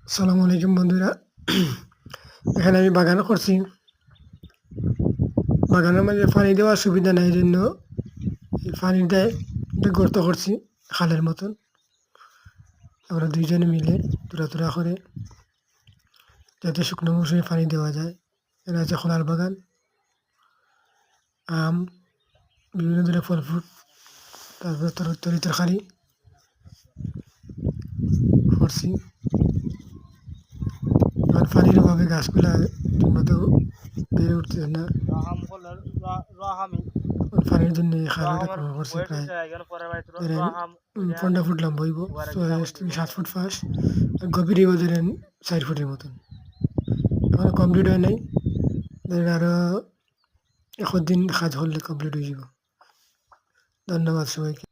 আসসালামু আলাইকুম বন্ধুরা। এখানে আমি বাগান করছি। বাগানের মাঝে পানি দেওয়ার সুবিধা নাই জন্য এই পানির দেয় একটা গর্ত করছি খালের মতন। আমরা দুইজনে মিলে তুরা করে যাতে শুকনো মৌসুমে পানি দেওয়া যায়। এখানে আছে কলার বাগান, আম, বিভিন্ন ধরনের ফল ফ্রুট, তারপরে তরকারি করছি। আর পানির অভাবে গাছগুলা ঠিকমতো বেড়ে উঠতেছে না। পানির জন্য এই খালটা খনন করছে প্রায় ধরেন 15 ফুট লম্বা হইব, 6 থেকে 7 ফুট ফাঁস, আর গভীর হইব ধরেন 4 ফুটের মতন। এখনো কমপ্লিট হয় নাই, ধরেন আরো 1 দিন কাজ করলে কমপ্লিট হয়ে যাব। ধন্যবাদ সবাইকে।